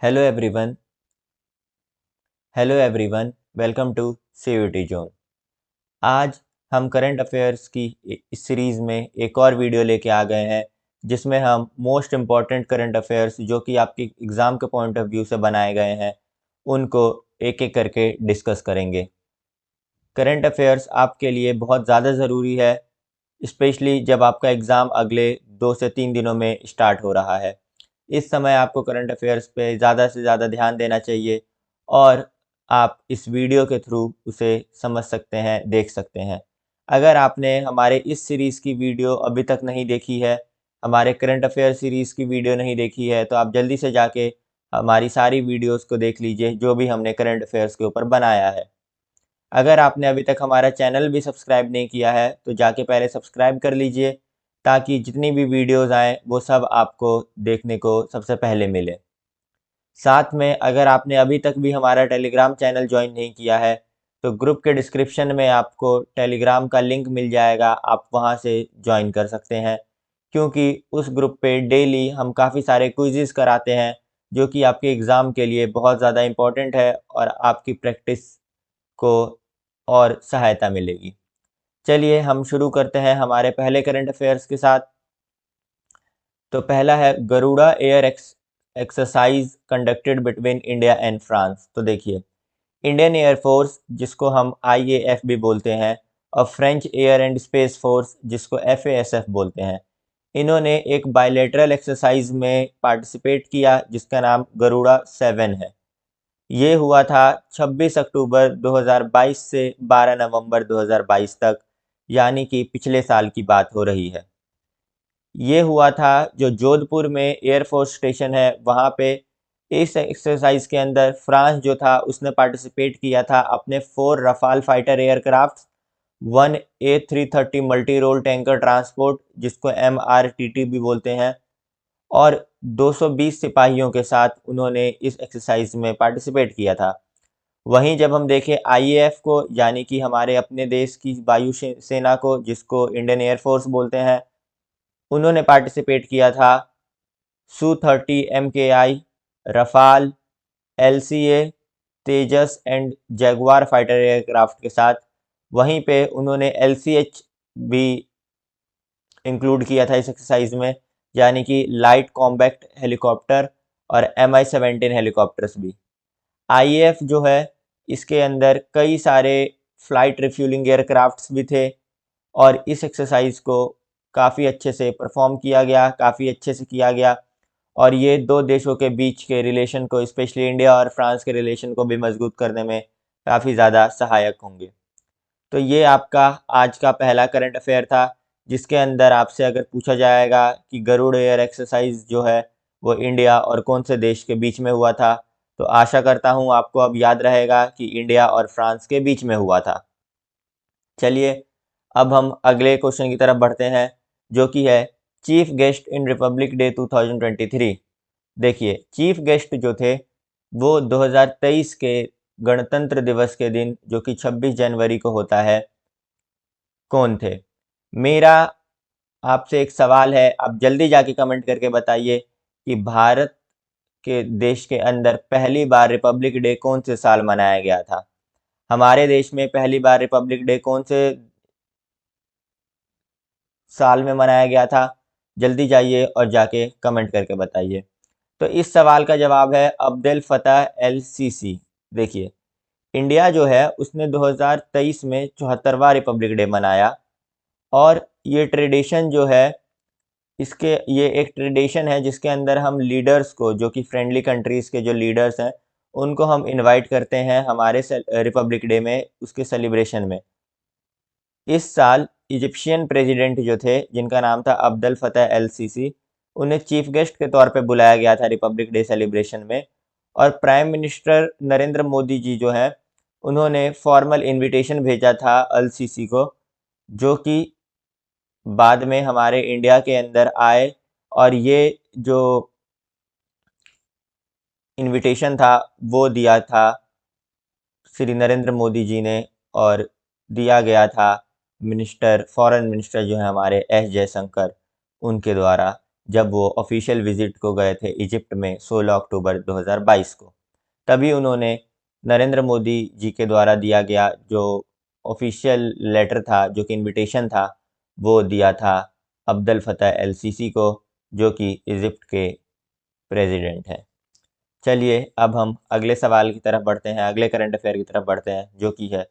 Hello everyone welcome to CUET zone. आज हम current affairs की इस सीरीज़ में एक और वीडियो लेके आ गए हैं जिसमें हम मोस्ट इम्पॉर्टेंट करंट अफेयर्स जो कि आपके एग्ज़ाम के पॉइंट ऑफ व्यू से बनाए गए हैं उनको एक एक करके डिस्कस करेंगे। करंट अफेयर्स आपके लिए बहुत ज़्यादा ज़रूरी है, स्पेशली जब आपका एग्ज़ाम अगले 2 से 3 दिनों में स्टार्ट हो रहा है। इस समय आपको करंट अफेयर्स पे ज़्यादा से ज़्यादा ध्यान देना चाहिए और आप इस वीडियो के थ्रू उसे समझ सकते हैं, देख सकते हैं। अगर आपने हमारे इस सीरीज़ की वीडियो अभी तक नहीं देखी है, हमारे करंट अफेयर सीरीज़ की वीडियो नहीं देखी है, तो आप जल्दी से जाके हमारी सारी वीडियोज़ को देख लीजिए, जो भी हमने करंट अफेयर्स के ऊपर बनाया है। अगर आपने अभी तक हमारा चैनल भी सब्सक्राइब नहीं किया है, तो जाके पहले सब्सक्राइब कर लीजिए, ताकि जितनी भी वीडियोज़ आएँ, वो सब आपको देखने को सबसे पहले मिले। साथ में अगर आपने अभी तक भी हमारा टेलीग्राम चैनल जॉइन नहीं किया है, तो ग्रुप के डिस्क्रिप्शन में आपको टेलीग्राम का लिंक मिल जाएगा, आप वहाँ से जॉइन कर सकते हैं। क्योंकि उस ग्रुप पे डेली हम काफ़ी सारे क्विज़ेज़ कराते हैं, जो कि आपके एग्ज़ाम के लिए बहुत ज़्यादा इम्पोर्टेंट है और आपकी प्रैक्टिस को और सहायता मिलेगी। चलिए हम शुरू करते हैं हमारे पहले करंट अफेयर्स के साथ। तो पहला है Garuda air exercise conducted between India and France. तो देखिए, इंडियन एयर फोर्स जिसको हम आईएएफ भी बोलते हैं और French air and space force जिसको एफएएसएफ बोलते हैं, इन्होंने एक बायलैटरल एक्सरसाइज में पार्टिसिपेट किया जिसका नाम गरुड़ा 7 है। ये हुआ था 26 अक्टूबर 2022 से 12 नवंबर 2022 तक, यानी कि पिछले साल की बात हो रही है। ये हुआ था जो जोधपुर में एयरफोर्स स्टेशन है वहाँ पे। इस एक्सरसाइज के अंदर फ्रांस जो था उसने पार्टिसिपेट किया था अपने 4 Rafale fighter aircraft, 1 A330 multi role tanker transport जिसको MRTT भी बोलते हैं, और 220 सिपाहियों के साथ उन्होंने इस एक्सरसाइज में पार्टिसिपेट किया था। वहीं जब हम देखें आईएएफ को, यानी कि हमारे अपने देश की वायु सेना को जिसको इंडियन एयरफोर्स बोलते हैं, उन्होंने पार्टिसिपेट किया था Su-30 MKI, Rafale, LCA, Tejas and Jaguar fighter aircraft के साथ। वहीं पे उन्होंने LCH भी इंक्लूड किया था इस एक्सरसाइज में, यानी कि लाइट कॉम्बैक्ट हेलीकॉप्टर और Mi-17 हेलीकॉप्टर्स भी। आईएएफ जो है, इसके अंदर कई सारे फ्लाइट रिफ्यूलिंग एयरक्राफ्ट्स भी थे और इस एक्सरसाइज को काफ़ी अच्छे से परफॉर्म किया गया, काफ़ी अच्छे से किया गया, और ये दो देशों के बीच के रिलेशन को, स्पेशली इंडिया और फ्रांस के रिलेशन को भी मजबूत करने में काफ़ी ज़्यादा सहायक होंगे। तो ये आपका आज का पहला करंट अफेयर था, जिसके अंदर आपसे अगर पूछा जाएगा कि गरुड़ एयर एक्सरसाइज जो है वो इंडिया और कौन से देश के बीच में हुआ था, तो आशा करता हूँ आपको अब याद रहेगा कि इंडिया और फ्रांस के बीच में हुआ था। चलिए अब हम अगले क्वेश्चन की तरफ बढ़ते हैं, जो कि है चीफ गेस्ट इन रिपब्लिक डे 2023। देखिए, चीफ गेस्ट जो थे वो 2023 के गणतंत्र दिवस के दिन, जो कि 26 जनवरी को होता है, कौन थे? मेरा आपसे एक सवाल है, आप जल्दी जाके कमेंट करके बताइए कि भारत के देश के अंदर पहली बार रिपब्लिक डे कौन से साल मनाया गया था? हमारे देश में पहली बार रिपब्लिक डे कौन से साल में मनाया गया था? जल्दी जाइए और जाके कमेंट करके बताइए। तो इस सवाल का जवाब है अब्देल फतह एल सीसी। देखिए, इंडिया जो है उसने 2023 में 74वां रिपब्लिक डे मनाया, और ये ट्रेडिशन जो है, इसके ये एक ट्रेडिशन है जिसके अंदर हम लीडर्स को, जो कि फ्रेंडली कंट्रीज़ के जो लीडर्स हैं, उनको हम इनवाइट करते हैं हमारे रिपब्लिक डे में, उसके सेलिब्रेशन में। इस साल इजिप्शियन प्रेसिडेंट जो थे, जिनका नाम था अब्देल फतह एल सीसी, उन्हें चीफ गेस्ट के तौर पे बुलाया गया था रिपब्लिक डे सेलिब्रेशन में। और प्राइम मिनिस्टर नरेंद्र मोदी जी जो हैं, उन्होंने फॉर्मल इनविटेशन भेजा था अल सीसी को, जो कि बाद में हमारे इंडिया के अंदर आए, और ये जो इनविटेशन था वो दिया था श्री नरेंद्र मोदी जी ने, और दिया गया था फॉरेन मिनिस्टर जो है हमारे एस जयशंकर, उनके द्वारा जब वो ऑफिशियल विजिट को गए थे इजिप्ट में 16 अक्टूबर 2022 को। तभी उन्होंने नरेंद्र मोदी जी के द्वारा दिया गया जो ऑफिशियल लेटर था, जो कि इनविटेशन था, वो दिया था अब्दुल फतह एल सीसी को, जो कि इजिप्ट के प्रेसिडेंट हैं। चलिए अब हम अगले सवाल की तरफ बढ़ते हैं, अगले करंट अफेयर की तरफ बढ़ते हैं, जो कि है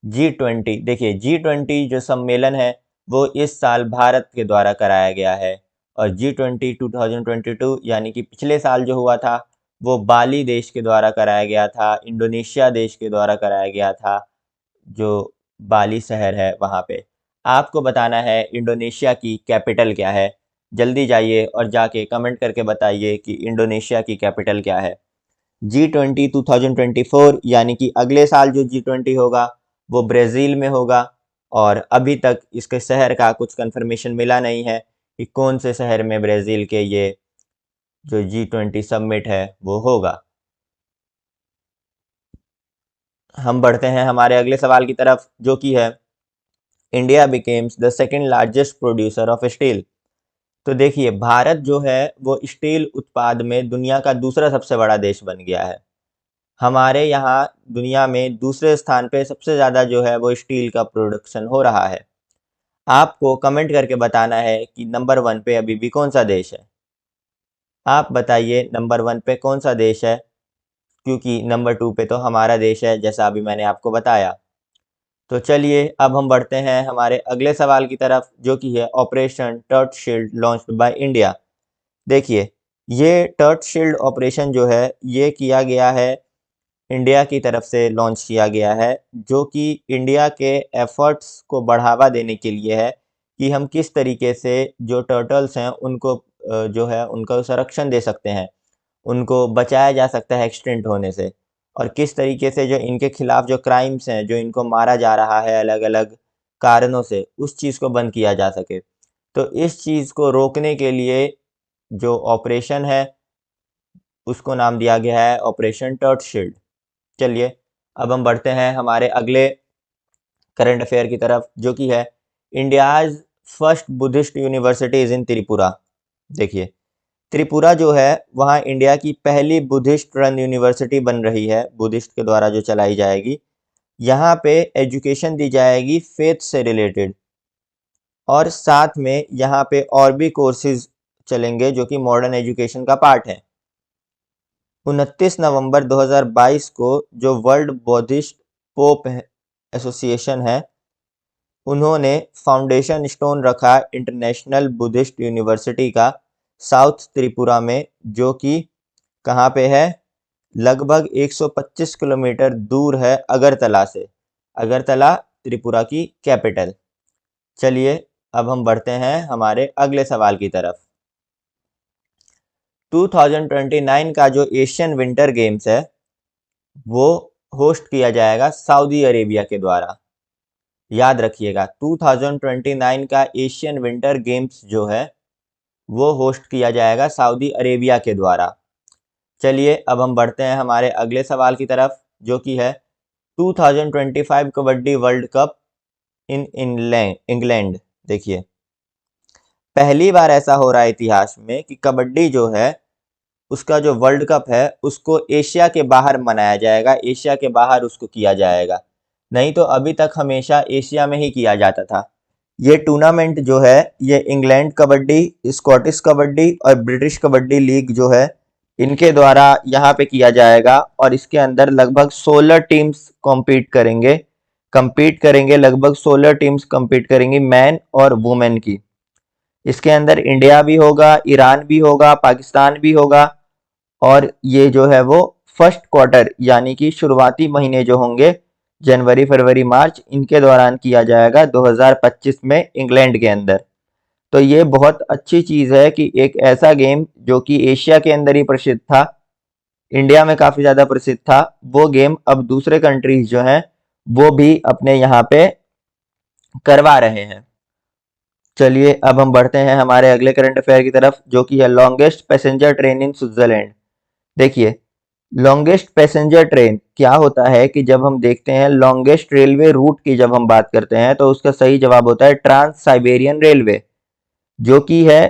G20। देखिए G20 जो सम्मेलन है वो इस साल भारत के द्वारा कराया गया है, और G20 2022 यानी कि पिछले साल जो हुआ था वो बाली देश के द्वारा कराया गया था, इंडोनेशिया देश के द्वारा कराया गया था, जो बाली शहर है वहाँ पे। आपको बताना है इंडोनेशिया की कैपिटल क्या है। जल्दी जाइए और जाके कमेंट करके बताइए कि इंडोनेशिया की कैपिटल क्या है। G20 2024 यानी कि अगले साल जो G20 होगा वो ब्राज़ील में होगा, और अभी तक इसके शहर का कुछ कंफर्मेशन मिला नहीं है कि कौन से शहर में ब्राज़ील के ये जो G20 समिट है वो होगा। हम बढ़ते हैं हमारे अगले सवाल की तरफ, जो कि है India becomes the second largest producer of steel. तो देखिए भारत जो है वो स्टील उत्पाद में दुनिया का दूसरा सबसे बड़ा देश बन गया है। हमारे यहाँ दुनिया में दूसरे स्थान पे सबसे ज़्यादा जो है वो स्टील का प्रोडक्शन हो रहा है। आपको कमेंट करके बताना है कि नंबर 1 पे अभी भी कौन सा देश है। आप बताइए नंबर 1 पे कौन सा देश है, क्योंकि नंबर 2 पे तो हमारा देश है, जैसा अभी मैंने आपको बताया। तो चलिए अब हम बढ़ते हैं हमारे अगले सवाल की तरफ, जो कि है operation tert shield launched by India. देखिए ये टर्ट शील्ड ऑपरेशन जो है ये किया गया है, इंडिया की तरफ से लॉन्च किया गया है, जो कि इंडिया के एफर्ट्स को बढ़ावा देने के लिए है कि हम किस तरीके से जो टर्टल्स हैं उनको जो है उनको संरक्षण दे सकते हैं, उनको बचाया जा सकता है एक्सटिंक्ट होने से, और किस तरीके से जो इनके खिलाफ जो क्राइम्स हैं, जो इनको मारा जा रहा है अलग अलग कारणों से, उस चीज़ को बंद किया जा सके। तो इस चीज़ को रोकने के लिए जो ऑपरेशन है उसको नाम दिया गया है ऑपरेशन टर्ट शील्ड। चलिए अब हम बढ़ते हैं हमारे अगले करंट अफेयर की तरफ, जो कि है India's first Buddhist university is in Tripura. देखिए त्रिपुरा जो है वहाँ इंडिया की पहली बुद्धिस्ट रन यूनिवर्सिटी बन रही है, बुद्धिस्ट के द्वारा जो चलाई जाएगी। यहाँ पे एजुकेशन दी जाएगी फेथ से रिलेटेड, और साथ में यहाँ पे और भी कोर्सेज चलेंगे जो कि मॉडर्न एजुकेशन का पार्ट है। 29 नवंबर 2022 को जो वर्ल्ड बौद्धिस्ट पोप एसोसिएशन है उन्होंने फाउंडेशन स्टोन रखा इंटरनेशनल बुद्धिस्ट यूनिवर्सिटी का साउथ त्रिपुरा में, जो कि कहाँ पे है, लगभग 125 किलोमीटर दूर है अगरतला से। अगरतला त्रिपुरा की कैपिटल। चलिए अब हम बढ़ते हैं हमारे अगले सवाल की तरफ। 2029 का जो एशियन विंटर गेम्स है वो होस्ट किया जाएगा सऊदी अरेबिया के द्वारा। याद रखिएगा 2029 का एशियन विंटर गेम्स जो है वो होस्ट किया जाएगा सऊदी अरेबिया के द्वारा। चलिए अब हम बढ़ते हैं हमारे अगले सवाल की तरफ, जो कि है 2025 kabaddi world cup in England. देखिए पहली बार ऐसा हो रहा है इतिहास में कि कबड्डी जो है उसका जो वर्ल्ड कप है उसको एशिया के बाहर मनाया जाएगा, एशिया के बाहर उसको किया जाएगा। नहीं तो अभी तक हमेशा एशिया में ही किया जाता था। ये टूर्नामेंट जो है ये इंग्लैंड कबड्डी, स्कॉटिश कबड्डी और ब्रिटिश कबड्डी लीग जो है इनके द्वारा यहाँ पे किया जाएगा, और इसके अंदर लगभग 16 टीम्स compete करेंगे, लगभग 16 टीम्स compete करेंगी मैन और वुमेन की। इसके अंदर इंडिया भी होगा, ईरान भी होगा, पाकिस्तान भी होगा, और ये जो है वो फर्स्ट क्वार्टर यानी कि शुरुआती महीने जो होंगे जनवरी फरवरी मार्च, इनके दौरान किया जाएगा 2025 में इंग्लैंड के अंदर। तो ये बहुत अच्छी चीज़ है कि एक ऐसा गेम जो कि एशिया के अंदर ही प्रसिद्ध था, इंडिया में काफ़ी ज़्यादा प्रसिद्ध था, वो गेम अब दूसरे कंट्रीज जो हैं वो भी अपने यहाँ पे करवा रहे हैं। चलिए अब हम बढ़ते हैं हमारे अगले करंट अफेयर की तरफ, जो कि है longest passenger train in Switzerland. देखिए लॉन्गेस्ट पैसेंजर ट्रेन क्या होता है कि जब हम देखते हैं लॉन्गेस्ट रेलवे रूट की जब हम बात करते हैं तो उसका सही जवाब होता है ट्रांस साइबेरियन रेलवे, जो कि है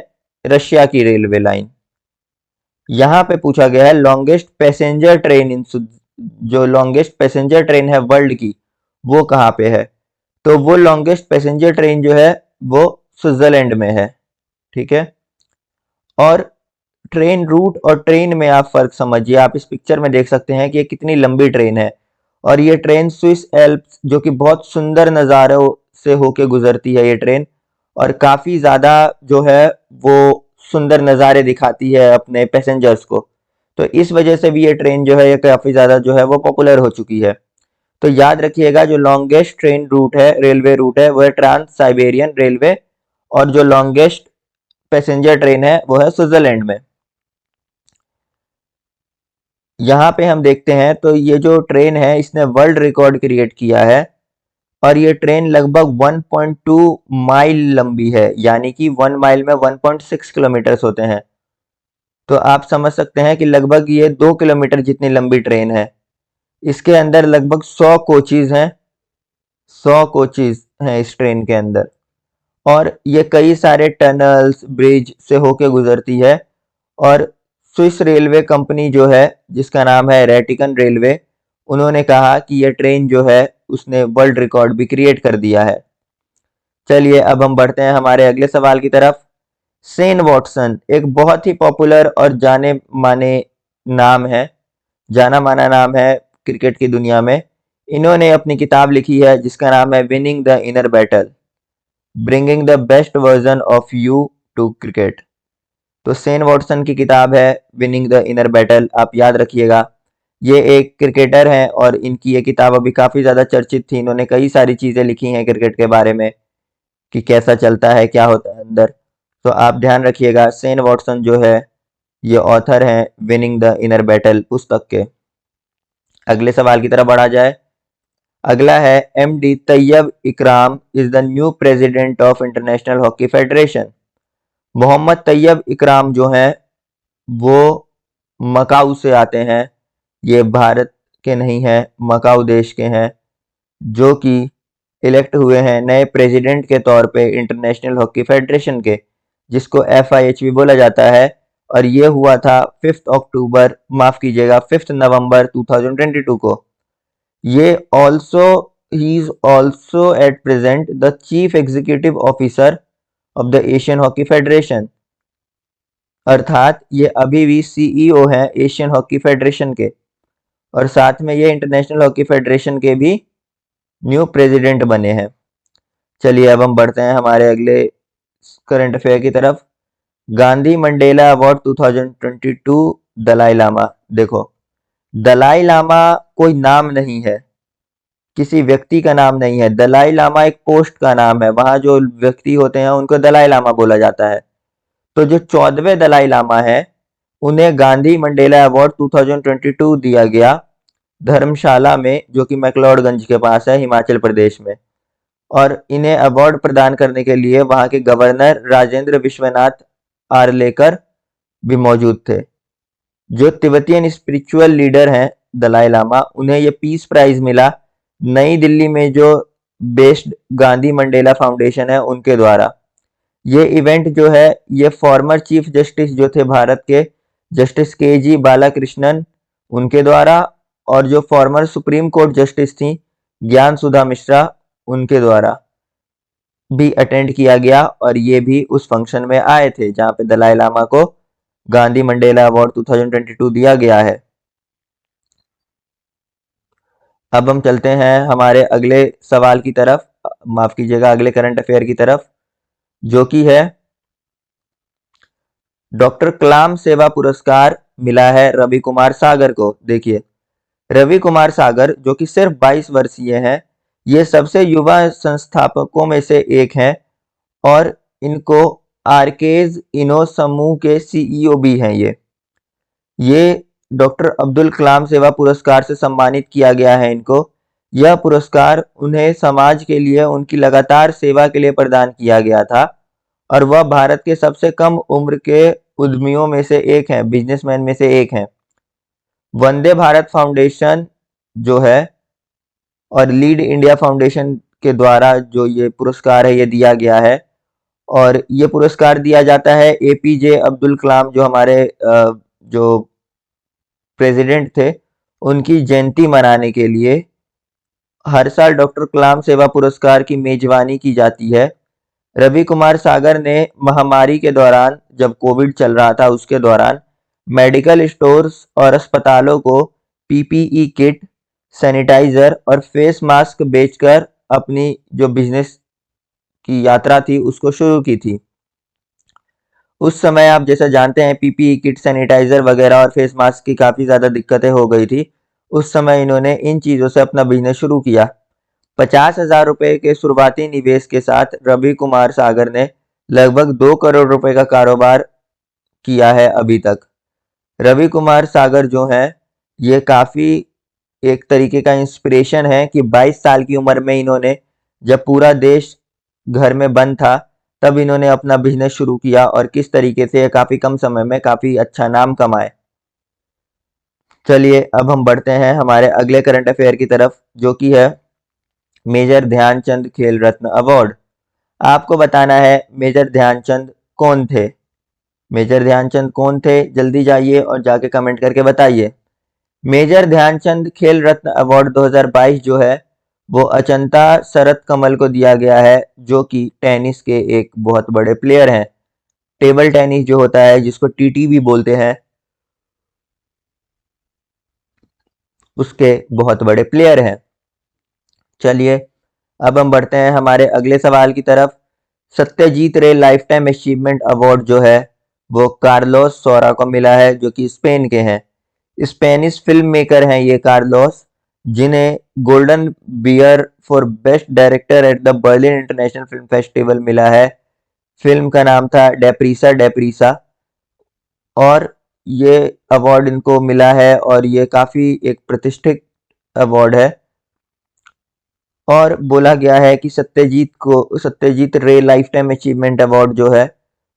रशिया की रेलवे लाइन। यहाँ पे पूछा गया है लॉन्गेस्ट पैसेंजर ट्रेन इन, जो लॉन्गेस्ट पैसेंजर ट्रेन है वर्ल्ड की वो कहाँ पे है। तो वो लॉन्गेस्ट पैसेंजर ट्रेन जो है वो स्विट्जरलैंड में है। ठीक है। और ट्रेन रूट और ट्रेन में आप फर्क समझिए। आप इस पिक्चर में देख सकते हैं कि ये कितनी लंबी ट्रेन है और ये ट्रेन स्विस एल्प्स जो कि बहुत सुंदर नज़ारों से होके गुजरती है ये ट्रेन, और काफ़ी ज़्यादा जो है वो सुंदर नज़ारे दिखाती है अपने पैसेंजर्स को। तो इस वजह से भी ये ट्रेन जो है ये काफ़ी ज़्यादा जो है वो पॉपुलर हो चुकी है। तो याद रखिएगा जो लॉन्गेस्ट ट्रेन रूट है, रेलवे रूट है, वो है ट्रांस साइबेरियन रेलवे, और जो लॉन्गेस्ट पैसेंजर ट्रेन है वो है स्विट्जरलैंड में। यहाँ पे हम देखते हैं तो ये जो ट्रेन है इसने वर्ल्ड रिकॉर्ड क्रिएट किया है और ये ट्रेन लगभग 1.2 माइल लंबी है, यानी कि 1 माइल में 1.6 किलोमीटर्स होते हैं। तो आप समझ सकते हैं कि लगभग ये 2 किलोमीटर जितनी लंबी ट्रेन है। इसके अंदर लगभग 100 कोचेज हैं, 100 कोचेज हैं इस ट्रेन के अंदर, और ये कई सारे टनल्स ब्रिज से होके गुजरती है। और स्विस रेलवे कंपनी जो है जिसका नाम है रेटिकन रेलवे, उन्होंने कहा कि ये ट्रेन जो है उसने वर्ल्ड रिकॉर्ड भी क्रिएट कर दिया है। चलिए अब हम बढ़ते हैं हमारे अगले सवाल की तरफ। शेन वॉटसन एक बहुत ही पॉपुलर और जाने माने नाम है, जाना माना नाम है क्रिकेट की दुनिया में। इन्होंने अपनी किताब लिखी है जिसका नाम है winning the inner battle, bringing the best version of you to cricket. तो शेन वॉटसन की किताब है विनिंग द इनर बैटल, आप याद रखिएगा। ये एक क्रिकेटर हैं और इनकी ये किताब अभी काफ़ी ज़्यादा चर्चित थी। इन्होंने कई सारी चीज़ें लिखी हैं क्रिकेट के बारे में कि कैसा चलता है, क्या होता है अंदर। तो आप ध्यान रखिएगा शेन वॉटसन जो है ये ऑथर हैं विनिंग द इनर बैटल पुस्तक के। अगले सवाल की तरफ बढ़ा जाए। अगला है MD Tayyab Ikram is the new president of international hockey federation. Mohammad Tayyab Ikram जो हैं वो मकाऊ से आते हैं, ये भारत के नहीं हैं, मकाऊ देश के हैं, जो कि इलेक्ट हुए हैं नए प्रेसिडेंट के तौर पे इंटरनेशनल हॉकी फेडरेशन के, जिसको FIH भी बोला जाता है। और ये हुआ था 5 अक्टूबर, माफ कीजिएगा 5 नवंबर 2022 को। ये also he is also at present the chief executive officer of the Asian hockey federation, अर्थात ये अभी भी CEO हैं एशियन हॉकी फेडरेशन के, और साथ में ये इंटरनेशनल हॉकी फेडरेशन के भी न्यू प्रेसिडेंट बने हैं। चलिए अब हम बढ़ते हैं हमारे अगले करंट अफेयर की तरफ। Gandhi Mandela award 2022 Dalai Lama. देखो दलाई लामा कोई नाम नहीं है, किसी व्यक्ति का नाम नहीं है। दलाई लामा एक पोस्ट का नाम है, वहां जो व्यक्ति होते हैं उनको दलाई लामा बोला जाता है। तो जो 14वें दलाई लामा है उन्हें गांधी मंडेला अवार्ड 2022 दिया गया धर्मशाला में, जो कि मैक्लोडगंज के पास है हिमाचल प्रदेश में। और इन्हें अवार्ड प्रदान करने के लिए वहां के गवर्नर राजेंद्र विश्वनाथ आर्लेकर भी मौजूद थे। जो तिब्बतियन स्पिरिचुअल लीडर हैं दलाई लामा, उन्हें ये पीस प्राइज मिला नई दिल्ली में जो बेस्ड गांधी मंडेला फाउंडेशन है उनके द्वारा। ये इवेंट जो है ये फॉर्मर चीफ जस्टिस जो थे भारत के, जस्टिस KG बालाकृष्णन, उनके द्वारा, और जो फॉर्मर सुप्रीम कोर्ट जस्टिस थी ज्ञान सुधा मिश्रा, उनके द्वारा भी अटेंड किया गया। और ये भी उस फंक्शन में आए थे जहां पे दलाई लामा को गांधी मंडेला अवार्ड 2022 दिया गया है। अब हम चलते हैं हमारे अगले सवाल की तरफ, माफ कीजिएगा अगले करंट अफेयर की तरफ, जो कि है डॉक्टर कलाम सेवा पुरस्कार मिला है रवि कुमार सागर को। देखिए रवि कुमार सागर जो कि सिर्फ 22 वर्षीय हैं, ये सबसे युवा संस्थापकों में से एक हैं और इनको आर्केज इनो समूह के CEO भी हैं। ये डॉक्टर अब्दुल कलाम सेवा पुरस्कार से सम्मानित किया गया है इनको। यह पुरस्कार उन्हें समाज के लिए उनकी लगातार सेवा के लिए प्रदान किया गया था और वह भारत के सबसे कम उम्र के उद्यमियों में से एक हैं, बिजनेसमैन में से एक हैं। वंदे भारत फाउंडेशन जो है और लीड इंडिया फाउंडेशन के द्वारा जो ये पुरस्कार है ये दिया गया है। और ये पुरस्कार दिया जाता है एपीजे अब्दुल कलाम, जो हमारे जो प्रेसिडेंट थे, उनकी जयंती मनाने के लिए। हर साल डॉक्टर कलाम सेवा पुरस्कार की मेजबानी की जाती है। रवि कुमार सागर ने महामारी के दौरान, जब कोविड चल रहा था उसके दौरान, मेडिकल स्टोर्स और अस्पतालों को पीपीई किट, सैनिटाइजर और फेस मास्क बेचकर अपनी जो बिजनेस की यात्रा थी उसको शुरू की थी। उस समय आप जैसा जानते हैं पीपीई किट, सैनिटाइजर वगैरह और फेस मास्क की काफ़ी ज़्यादा दिक्कतें हो गई थी। उस समय इन्होंने इन चीज़ों से अपना बिजनेस शुरू किया। 50,000 रुपए के शुरुआती निवेश के साथ रवि कुमार सागर ने लगभग 2 करोड़ रुपए का कारोबार किया है अभी तक। रवि कुमार सागर जो हैं, ये काफ़ी एक तरीके का इंस्पिरेशन है कि 22 साल की उम्र में इन्होंने, जब पूरा देश घर में बंद था, तब इन्होंने अपना बिजनेस शुरू किया और किस तरीके से काफ़ी कम समय में काफ़ी अच्छा नाम कमाए। चलिए अब हम बढ़ते हैं हमारे अगले करंट अफेयर की तरफ, जो कि है मेजर ध्यानचंद खेल रत्न अवार्ड। आपको बताना है मेजर ध्यानचंद कौन थे। मेजर ध्यानचंद कौन थे, जल्दी जाइए और जाके कमेंट करके बताइए। मेजर ध्यानचंद खेल रत्न अवार्ड 2022 जो है वो अचंता शरत कमल को दिया गया है, जो कि टेनिस के एक बहुत बड़े प्लेयर हैं। टेबल टेनिस जो होता है, जिसको टीटी भी बोलते हैं, उसके बहुत बड़े प्लेयर हैं। चलिए अब हम बढ़ते हैं हमारे अगले सवाल की तरफ। सत्यजीत रे लाइफ टाइम अचीवमेंट अवार्ड जो है वो कार्लोस सोरा को मिला है, जो कि स्पेन के हैं। स्पेनिश फिल्म मेकर हैं ये कार्लोस, जिन्हें golden bear for best director at the Berlin international film festival मिला है। फिल्म का नाम था डेप्रीसा डेप्रीसा, और ये अवार्ड इनको मिला है और ये काफ़ी एक प्रतिष्ठित अवार्ड है। और बोला गया है कि सत्यजीत रे लाइफ टाइम अचीवमेंट अवार्ड जो है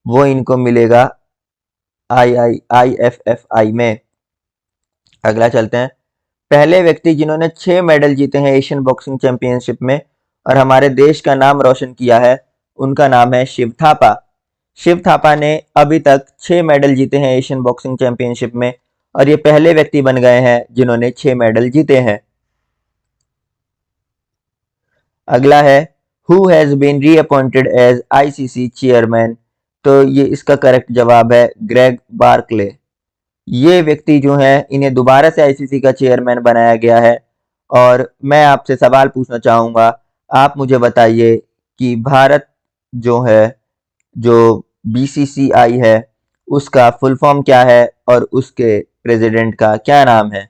वो इनको मिलेगा IFFI में। अगला चलते हैं। पहले व्यक्ति जिन्होंने 6 मेडल जीते हैं एशियन बॉक्सिंग चैंपियनशिप में और हमारे देश का नाम रोशन किया है, उनका नाम है शिव थापा। शिव थापा ने अभी तक 6 मेडल जीते हैं एशियन बॉक्सिंग चैंपियनशिप में, और ये पहले व्यक्ति बन गए हैं जिन्होंने 6 मेडल जीते हैं। अगला है who has been reappointed as ICC chairman, तो ये इसका करेक्ट जवाब है ग्रेग बार्कले। ये व्यक्ति जो हैं, इन्हें दोबारा से आईसीसी का चेयरमैन बनाया गया है। और मैं आपसे सवाल पूछना चाहूँगा, आप मुझे बताइए कि भारत जो है, जो बीसीसीआई है, उसका फुल फॉर्म क्या है और उसके प्रेसिडेंट का क्या नाम है।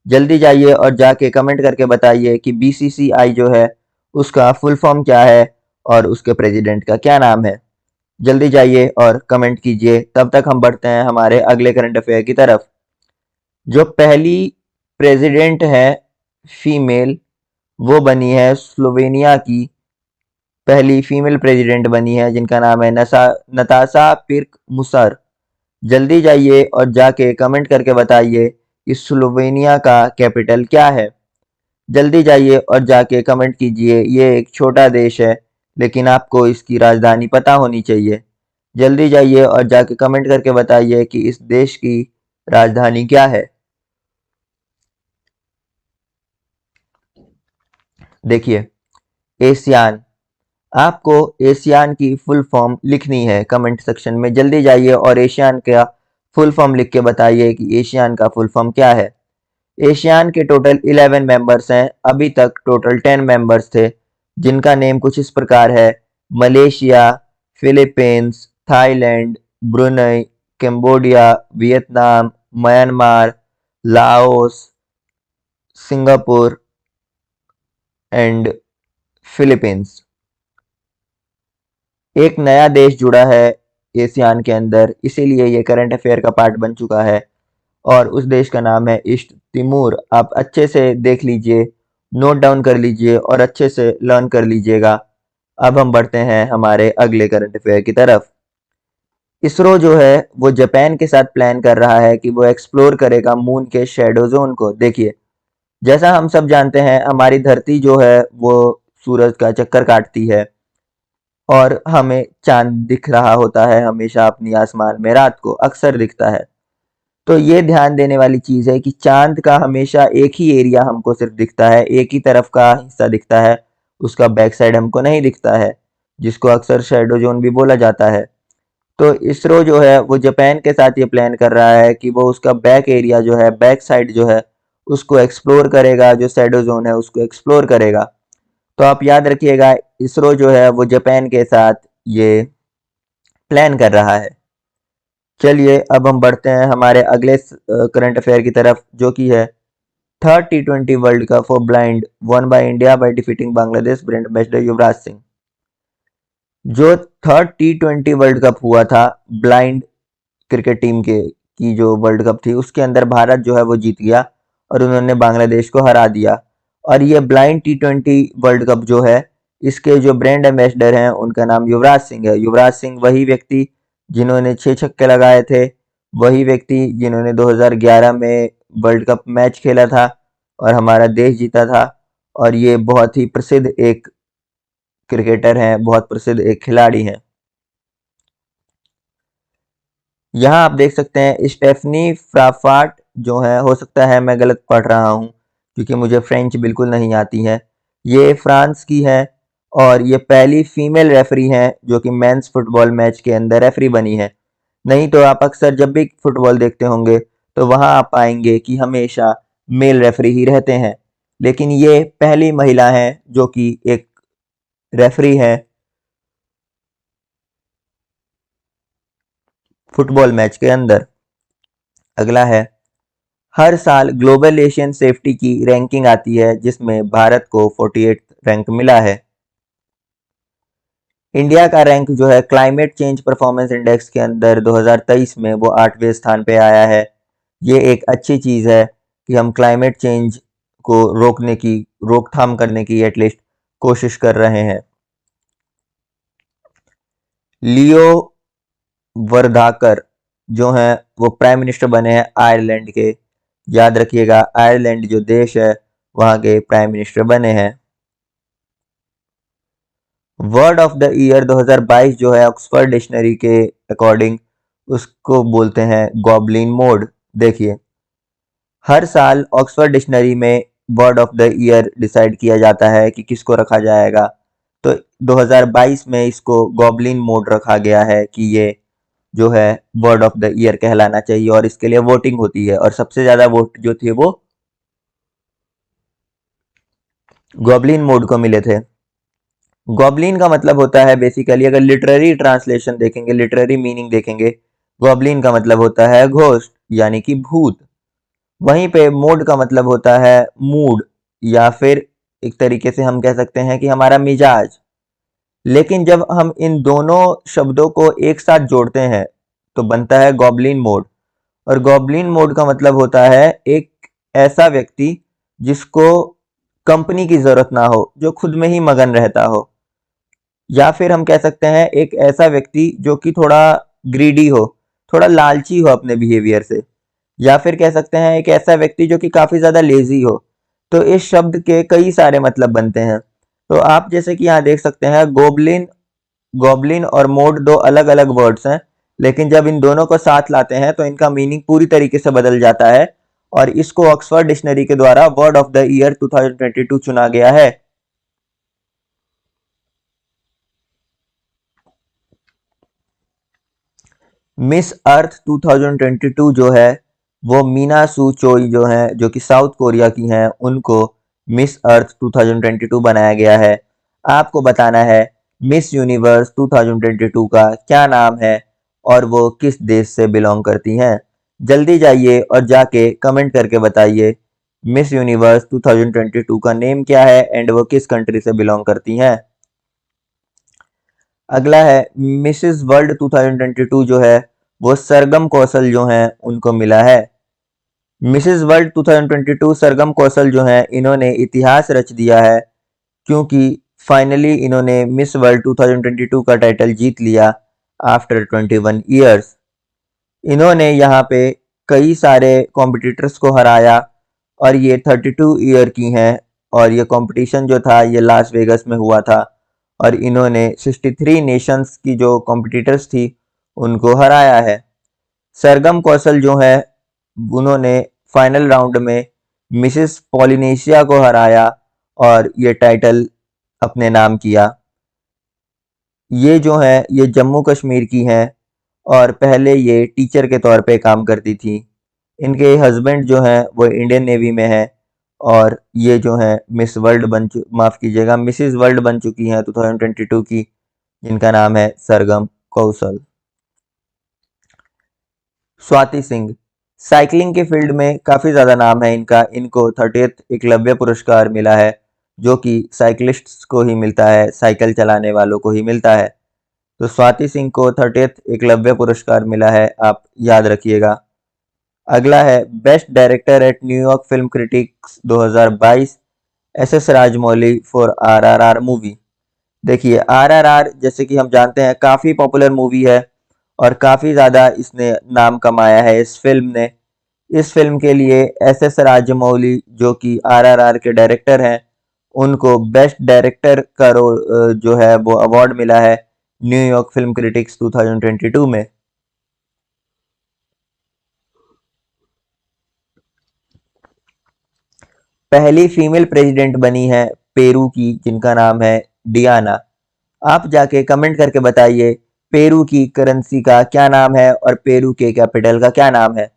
जल्दी जाइए और जाके कमेंट करके बताइए कि बीसीसीआई जो है उसका फुल फॉर्म क्या है और उसके प्रेसिडेंट का क्या नाम है। जल्दी जाइए और कमेंट कीजिए। तब तक हम बढ़ते हैं हमारे अगले करंट अफेयर की तरफ। जो पहली प्रेसिडेंट है फीमेल, वो बनी है स्लोवेनिया की पहली फीमेल प्रेसिडेंट बनी है, जिनका नाम है नताशा पिर्क मुसर। जल्दी जाइए और जाके कमेंट करके बताइए कि स्लोवेनिया का कैपिटल क्या है। जल्दी जाइए और जाके कमेंट कीजिए। ये एक छोटा देश है, लेकिन आपको इसकी राजधानी पता होनी चाहिए। जल्दी जाइए और जाके कमेंट करके बताइए कि इस देश की राजधानी क्या है। देखिए, एशियान, आपको एशियान की फुल फॉर्म लिखनी है कमेंट सेक्शन में। जल्दी जाइए और एशियान का फुल फॉर्म लिख के बताइए कि एशियान का फुल फॉर्म क्या है। एशियान के टोटल 11 मेंबर्स हैं। अभी तक टोटल 10 मेंबर्स थे, जिनका नेम कुछ इस प्रकार है: Malaysia, Philippines, Thailand, Brunei, Cambodia, Vietnam, Myanmar, Laos, Singapore and Philippines. एक नया देश जुड़ा है एशियान के अंदर, इसीलिए ये करंट अफेयर का पार्ट बन चुका है, और उस देश का नाम है ईस्ट तिमूर। आप अच्छे से देख लीजिए, नोट डाउन कर लीजिए और अच्छे से लर्न कर लीजिएगा। अब हम बढ़ते हैं हमारे अगले करंट अफेयर की तरफ। इसरो जो है वो जापान के साथ प्लान कर रहा है कि वो एक्सप्लोर करेगा मून के शेडो जोन को। देखिए, जैसा हम सब जानते हैं, हमारी धरती जो है वो सूरज का चक्कर काटती है, और हमें चांद दिख रहा होता है हमेशा अपनी आसमान में, रात को अक्सर दिखता है। तो ये ध्यान देने वाली चीज़ है कि चांद का हमेशा एक ही एरिया हमको सिर्फ दिखता है, एक ही तरफ का हिस्सा दिखता है, उसका बैक साइड हमको नहीं दिखता है, जिसको अक्सर शैडो जोन भी बोला जाता है। तो इसरो जो है वो जापान के साथ ये प्लान कर रहा है कि वो उसका बैक एरिया जो है, बैक साइड जो है, उसको एक्सप्लोर करेगा, जो शैडो जोन है उसको एक्सप्लोर करेगा। तो आप याद रखिएगा, इसरो जो है वो जापान के साथ ये प्लान कर रहा है। चलिए अब हम बढ़ते हैं हमारे अगले करंट अफेयर की तरफ, जो कि है third T20 world cup for blind won by India by defeating Bangladesh brand ambassador Yuvraj Singh. जो थर्ड T20 वर्ल्ड कप हुआ था ब्लाइंड क्रिकेट टीम के की जो वर्ल्ड कप थी, उसके अंदर भारत जो है वो जीत गया और उन्होंने बांग्लादेश को हरा दिया। और ये ब्लाइंड T20 वर्ल्ड कप जो है, इसके जो ब्रांड एम्बेसडर हैं उनका नाम युवराज सिंह है। युवराज सिंह वही व्यक्ति जिन्होंने 6 छक्के लगाए थे, वही व्यक्ति जिन्होंने 2011 में वर्ल्ड कप मैच खेला था और हमारा देश जीता था। और ये बहुत ही प्रसिद्ध एक क्रिकेटर हैं, बहुत प्रसिद्ध एक खिलाड़ी हैं। यहाँ आप देख सकते हैं स्टेफनी फ्राफाट जो है, हो सकता है मैं गलत पढ़ रहा हूँ क्योंकि मुझे फ्रेंच बिल्कुल नहीं आती है। ये फ्रांस की है और ये पहली फीमेल रेफरी हैं जो कि मेंस फुटबॉल मैच के अंदर रेफरी बनी है। नहीं तो आप अक्सर जब भी फुटबॉल देखते होंगे तो वहाँ आप पाएंगे कि हमेशा मेल रेफरी ही रहते हैं, लेकिन ये पहली महिला हैं जो कि एक रेफरी है फुटबॉल मैच के अंदर। अगला है, हर साल ग्लोबल एशियन सेफ्टी की रैंकिंग आती है जिसमें भारत को 48 रैंक मिला है। इंडिया का रैंक जो है क्लाइमेट चेंज परफॉर्मेंस इंडेक्स के अंदर 2023 में वो 8वें स्थान पे आया है। ये एक अच्छी चीज़ है कि हम क्लाइमेट चेंज को रोकने की, रोकथाम करने की एटलीस्ट कोशिश कर रहे हैं। लियो वर्धाकर जो हैं वो प्राइम मिनिस्टर बने हैं आयरलैंड के। याद रखिएगा, आयरलैंड जो देश है वहाँ के प्राइम मिनिस्टर बने हैं। वर्ड ऑफ द ईयर 2022 जो है ऑक्सफोर्ड डिक्शनरी के अकॉर्डिंग उसको बोलते हैं गॉबलिन मोड। देखिए, हर साल ऑक्सफोर्ड डिक्शनरी में word of the year decide किया जाता है कि किसको रखा जाएगा। तो 2022 में इसको गॉबलिन मोड रखा गया है कि ये जो है वर्ड ऑफ द ईयर कहलाना चाहिए और इसके लिए वोटिंग होती है और सबसे ज़्यादा वोट जो थे वो गॉबलिन मोड को मिले थे। गॉबलिन का मतलब होता है बेसिकली, अगर लिटरेरी ट्रांसलेशन देखेंगे, लिटरेरी मीनिंग देखेंगे, गॉबलिन का मतलब होता है घोस्ट यानी कि भूत। वहीं पे मोड का मतलब होता है मूड, या फिर एक तरीके से हम कह सकते हैं कि हमारा मिजाज। लेकिन जब हम इन दोनों शब्दों को एक साथ जोड़ते हैं तो बनता है गॉबलिन मोड। और गॉबलिन मोड का मतलब होता है एक ऐसा व्यक्ति जिसको कंपनी की जरूरत ना हो, जो खुद में ही मगन रहता हो। या फिर हम कह सकते हैं एक ऐसा व्यक्ति जो कि थोड़ा ग्रीडी हो, थोड़ा लालची हो अपने बिहेवियर से। या फिर कह सकते हैं एक ऐसा व्यक्ति जो कि काफ़ी ज़्यादा लेजी हो। तो इस शब्द के कई सारे मतलब बनते हैं। तो आप जैसे कि यहाँ देख सकते हैं, गोबलिन गॉबलिन और मोड दो अलग अलग वर्ड्स हैं, लेकिन जब इन दोनों को साथ लाते हैं तो इनका मीनिंग पूरी तरीके से बदल जाता है और इसको ऑक्सफोर्ड डिक्शनरी के द्वारा वर्ड ऑफ द ईयर 2022 चुना गया है। मिस अर्थ 2022 जो है वो मीना सू चोई जो है, जो कि साउथ कोरिया की हैं, उनको मिस अर्थ 2022 बनाया गया है। आपको बताना है मिस यूनिवर्स 2022 का क्या नाम है और वो किस देश से बिलोंग करती हैं। जल्दी जाइए और जाके कमेंट करके बताइए मिस यूनिवर्स 2022 का नेम क्या है एंड वो किस कंट्री से बिलोंग करती हैं। अगला है मिसेस वर्ल्ड 2022 जो है वो सरगम कौशल जो हैं उनको मिला है। मिसेस वर्ल्ड 2022 सरगम कौशल जो हैं इन्होंने इतिहास रच दिया है, क्योंकि फाइनली इन्होंने मिस वर्ल्ड 2022 का टाइटल जीत लिया आफ्टर 21 ईयर्स। इन्होंने यहाँ पे कई सारे कॉम्पिटिटर्स को हराया और ये 32 ईयर की हैं और ये कंपटीशन जो था ये लास वेगस में हुआ था और इन्होंने 63 नेशंस की जो कॉम्पिटिटर्स थी उनको हराया है। सरगम कौशल जो है उन्होंने फाइनल राउंड में मिसेस पॉलिनेशिया को हराया और ये टाइटल अपने नाम किया। ये जो है ये जम्मू कश्मीर की हैं और पहले ये टीचर के तौर पे काम करती थी। इनके हस्बैंड जो हैं वो इंडियन नेवी में हैं और ये जो है मिस वर्ल्ड माफ़ कीजिएगा मिसिस वर्ल्ड बन चुकी हैं 2022 की, जिनका नाम है सरगम कौशल। स्वाति सिंह साइकिलिंग के फील्ड में काफ़ी ज़्यादा नाम है इनका। इनको 30th एकलव्य पुरस्कार मिला है, जो कि साइकिलिस्ट्स को ही मिलता है, साइकिल चलाने वालों को ही मिलता है। तो स्वाति सिंह को 30th एकलव्य पुरस्कार मिला है, आप याद रखिएगा। अगला है best director eight New York film critics 2022 S Rajamouli for RRR movie. देखिए आरआरआर जैसे कि हम जानते हैं काफ़ी पॉपुलर मूवी है और काफ़ी ज़्यादा इसने नाम कमाया है इस फिल्म ने। इस फिल्म के लिए एस राजमौली जो कि आरआरआर के डायरेक्टर हैं, उनको बेस्ट डायरेक्टर का जो है वो अवार्ड मिला है न्यूयॉर्क फिल्म क्रिटिक्स 2022 में। पहली फीमेल प्रेसिडेंट बनी है पेरू की, जिनका नाम है डियाना। आप जाके कमेंट करके बताइए पेरू की करेंसी का क्या नाम है और पेरू के कैपिटल का क्या नाम है।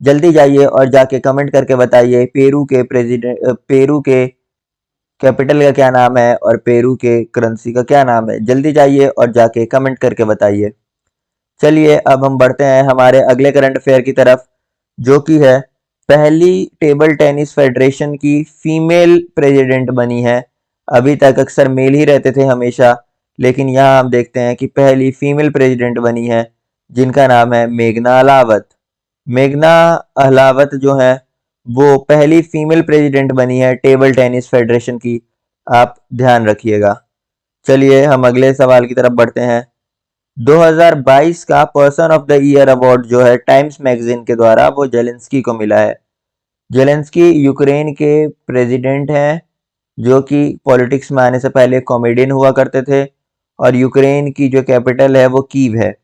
जल्दी जाइए और जाके कमेंट करके बताइए पेरू के कैपिटल का क्या नाम है और पेरू के करेंसी का क्या नाम है। जल्दी जाइए और जाके कमेंट करके बताइए। चलिए अब हम बढ़ते हैं हमारे अगले करंट अफेयर की तरफ, जो कि है पहली टेबल टेनिस फेडरेशन की फीमेल प्रेसिडेंट बनी है। अभी तक अक्सर मेल ही रहते थे हमेशा, लेकिन यहाँ हम देखते हैं कि पहली फीमेल प्रेसिडेंट बनी है, जिनका नाम है मेघना अहलावत। मेघना अहलावत जो है वो पहली फीमेल प्रेसिडेंट बनी है टेबल टेनिस फेडरेशन की, आप ध्यान रखिएगा। चलिए हम अगले सवाल की तरफ बढ़ते हैं। 2022 का person of the year award जो है टाइम्स मैगजीन के द्वारा वो जेलेंस्की को मिला है। जेलेंस्की यूक्रेन के प्रेसिडेंट हैं, जो कि पॉलिटिक्स में आने से पहले कॉमेडियन हुआ करते थे और यूक्रेन की जो कैपिटल है वो कीव है।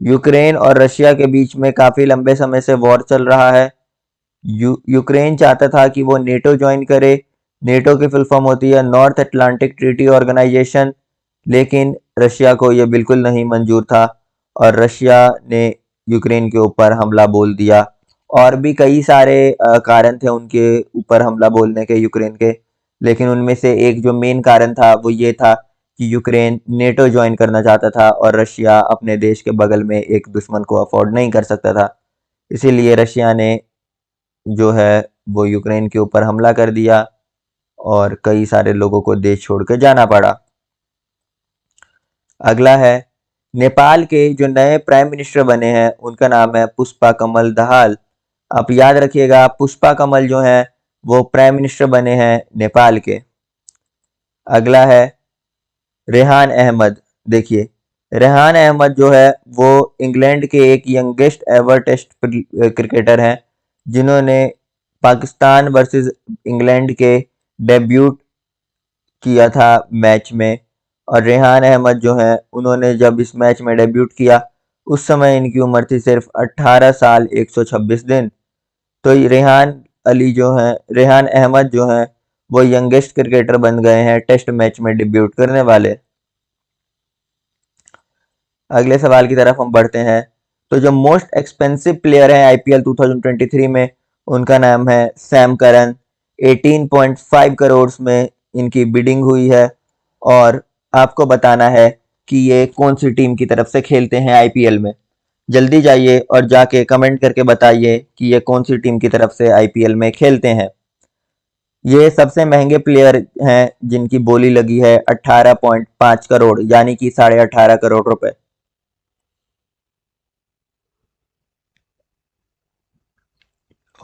यूक्रेन और रशिया के बीच में काफ़ी लंबे समय से वॉर चल रहा है। यूक्रेन चाहता था कि वो नेटो ज्वाइन करे। नेटो की फुल फॉर्म होती है नॉर्थ अटलांटिक ट्रीटी ऑर्गेनाइजेशन, लेकिन रशिया को ये बिल्कुल नहीं मंजूर था और रशिया ने यूक्रेन के ऊपर हमला बोल दिया। और भी कई सारे कारण थे उनके ऊपर हमला बोलने के यूक्रेन के, लेकिन उनमें से एक जो मेन कारण था वो ये था कि यूक्रेन नेटो ज्वाइन करना चाहता था और रशिया अपने देश के बगल में एक दुश्मन को अफोर्ड नहीं कर सकता था। इसीलिए रशिया ने जो है वो यूक्रेन के ऊपर हमला कर दिया और कई सारे लोगों को देश छोड़ के जाना पड़ा। अगला है नेपाल के जो नए प्राइम मिनिस्टर बने हैं उनका नाम है पुष्पा कमल दहाल। आप याद रखिएगा पुष्पा कमल जो हैं वो प्राइम मिनिस्टर बने हैं नेपाल के। अगला है रेहान अहमद। देखिए रेहान अहमद जो है वो इंग्लैंड के एक यंगेस्ट एवर टेस्ट क्रिकेटर हैं, जिन्होंने पाकिस्तान वर्सेस इंग्लैंड के डेब्यूट किया था मैच में। और रेहान अहमद जो हैं उन्होंने जब इस मैच में डेब्यूट किया उस समय इनकी उम्र थी सिर्फ 18 साल 126 दिन। तो ये रेहान अहमद जो हैं वो यंगेस्ट क्रिकेटर बन गए हैं टेस्ट मैच में डेब्यूट करने वाले। अगले सवाल की तरफ हम बढ़ते हैं। तो जो मोस्ट एक्सपेंसिव प्लेयर हैं आईपीएल 2023 में उनका नाम है सैम करन। 18.5 करोड़ में इनकी बिडिंग हुई है और आपको बताना है कि ये कौन सी टीम की तरफ से खेलते हैं आईपीएल में। जल्दी जाइए और जाके कमेंट करके बताइए कि ये कौन सी टीम की तरफ से आईपीएल में खेलते हैं। ये सबसे महंगे प्लेयर हैं जिनकी बोली लगी है 18.5 करोड़ यानी कि 18.5 करोड़ रुपए।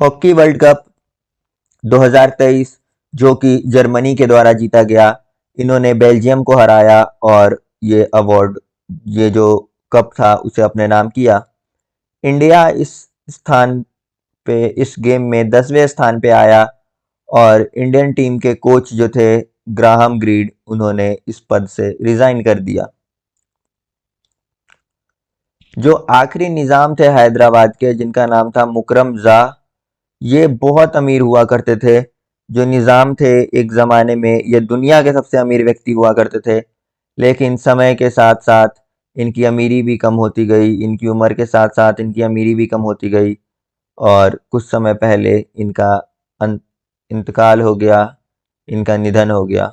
हॉकी वर्ल्ड कप 2023 जो कि जर्मनी के द्वारा जीता गया, इन्होंने बेल्जियम को हराया और ये जो कप था उसे अपने नाम किया। इंडिया इस स्थान पे इस गेम में 10वें स्थान पे आया और इंडियन टीम के कोच जो थे ग्राहम ग्रीड उन्होंने इस पद से रिजाइन कर दिया। जो आखिरी निज़ाम थे हैदराबाद के, जिनका नाम था मुकरम जा, ये बहुत अमीर हुआ करते थे। जो निज़ाम थे एक ज़माने में ये दुनिया के सबसे अमीर व्यक्ति हुआ करते थे, लेकिन समय के साथ साथ इनकी अमीरी भी कम होती गई, इनकी उम्र के साथ साथ इनकी अमीरी भी कम होती गई और कुछ समय पहले इनका इंतकाल हो गया, इनका निधन हो गया।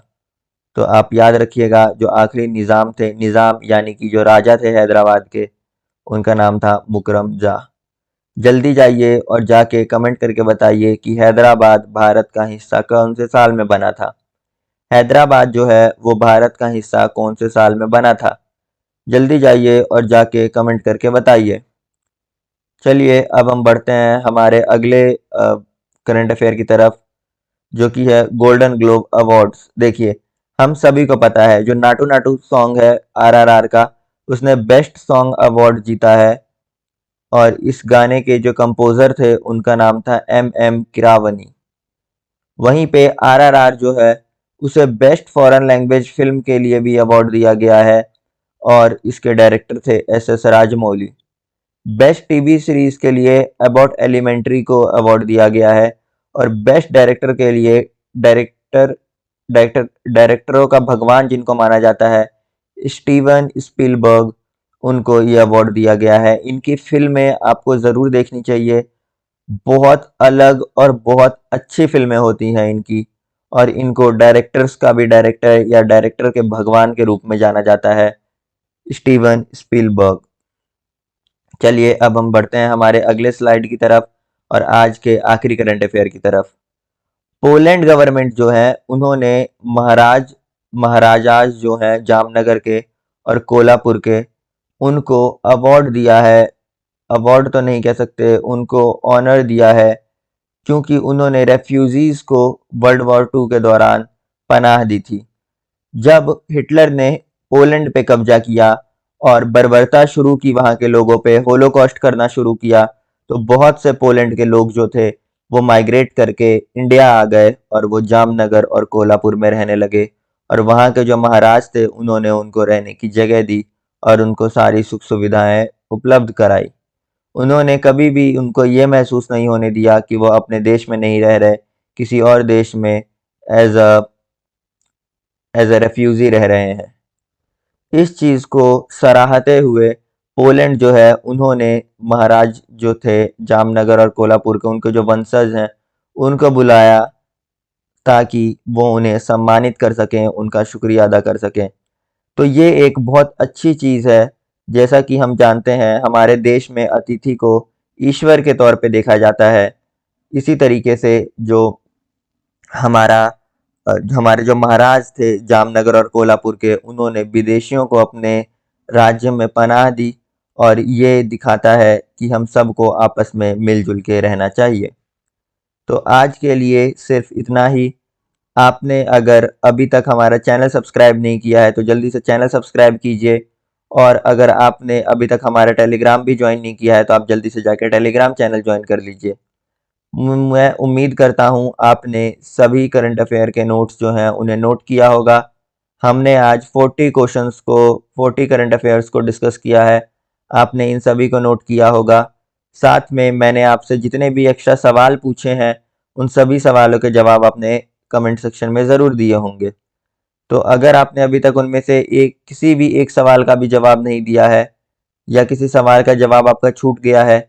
तो आप याद रखिएगा, जो आखिरी निज़ाम थे, निज़ाम यानी कि जो राजा थे हैदराबाद के, उनका नाम था मुकरम जा। जल्दी जाइए और जाके कमेंट करके बताइए कि हैदराबाद भारत का हिस्सा कौन से साल में बना था। हैदराबाद जो है वो भारत का हिस्सा कौन से साल में बना था। जल्दी जाइए और जाके कमेंट करके बताइए। चलिए अब हम बढ़ते हैं हमारे अगले करंट अफेयर की तरफ, जो कि है गोल्डन ग्लोब अवार्ड्स। देखिए, हम सभी को पता है जो नाटू नाटू सॉन्ग है RRR का, उसने बेस्ट सॉन्ग अवार्ड जीता है और इस गाने के जो कंपोज़र थे उनका नाम था MM किरावनी। वहीं पे RRR जो है उसे बेस्ट फॉरेन लैंग्वेज फिल्म के लिए भी अवार्ड दिया गया है और इसके डायरेक्टर थे SS Rajamouli. Best TV series के लिए अबाउट एलिमेंट्री को अवार्ड दिया गया है और बेस्ट डायरेक्टर के लिए डायरेक्टरों का भगवान जिनको माना जाता है, स्टीवन स्पीलबर्ग, उनको ये अवार्ड दिया गया है। इनकी फिल्में आपको ज़रूर देखनी चाहिए, बहुत अलग और बहुत अच्छी फिल्में होती हैं इनकी, और इनको डायरेक्टर्स का भी डायरेक्टर या डायरेक्टर के भगवान के रूप में जाना जाता है, स्टीवन स्पीलबर्ग। चलिए अब हम बढ़ते हैं हमारे अगले स्लाइड की तरफ और आज के आखिरी करंट अफेयर की तरफ। पोलैंड गवर्नमेंट जो है उन्होंने महाराजाज जो हैं जामनगर के और कोल्हापुर के, उनको अवार्ड दिया है। अवार्ड तो नहीं कह सकते, उनको ऑनर दिया है, क्योंकि उन्होंने रेफ्यूजीज को वर्ल्ड वॉर 2 के दौरान पनाह दी थी। जब हिटलर ने पोलैंड पे कब्जा किया और बर्बरता शुरू की, वहाँ के लोगों पे होलोकॉस्ट करना शुरू किया, तो बहुत से पोलैंड के लोग जो थे वो माइग्रेट करके इंडिया आ गए और वो जामनगर और कोल्हापुर में रहने लगे और वहाँ के जो महाराज थे उन्होंने उनको रहने की जगह दी और उनको सारी सुख सुविधाएं उपलब्ध कराई। उन्होंने कभी भी उनको ये महसूस नहीं होने दिया कि वो अपने देश में नहीं रह रहे, किसी और देश में एज अ रेफ्यूजी रह रहे हैं। इस चीज़ को सराहते हुए पोलैंड जो है उन्होंने महाराज जो थे जामनगर और कोल्हापुर के, उनके जो वंशज हैं, उनको बुलाया ताकि वो उन्हें सम्मानित कर सकें, उनका शुक्रिया अदा कर सकें। तो ये एक बहुत अच्छी चीज़ है। जैसा कि हम जानते हैं हमारे देश में अतिथि को ईश्वर के तौर पे देखा जाता है, इसी तरीके से जो हमारे जो महाराज थे जामनगर और कोल्हापुर के, उन्होंने विदेशियों को अपने राज्य में पनाह दी और ये दिखाता है कि हम सबको आपस में मिलजुल के रहना चाहिए। तो आज के लिए सिर्फ इतना ही। आपने अगर अभी तक हमारा चैनल सब्सक्राइब नहीं किया है तो जल्दी से चैनल सब्सक्राइब कीजिए, और अगर आपने अभी तक हमारा टेलीग्राम भी ज्वाइन नहीं किया है तो आप जल्दी से जाकर टेलीग्राम चैनल ज्वाइन कर लीजिए। मैं उम्मीद करता हूँ आपने सभी करंट अफेयर के नोट्स जो हैं उन्हें नोट किया होगा। हमने आज 40 करंट अफेयर्स को डिस्कस किया है, आपने इन सभी को नोट किया होगा। साथ में मैंने आपसे जितने भी एक्स्ट्रा सवाल पूछे हैं उन सभी सवालों के जवाब आपने कमेंट सेक्शन में ज़रूर दिए होंगे। तो अगर आपने अभी तक उनमें से किसी भी एक सवाल का भी जवाब नहीं दिया है या किसी सवाल का जवाब आपका छूट गया है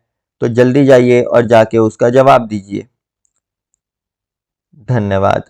तो जल्दी जाइए और जाके उसका जवाब दीजिए। धन्यवाद।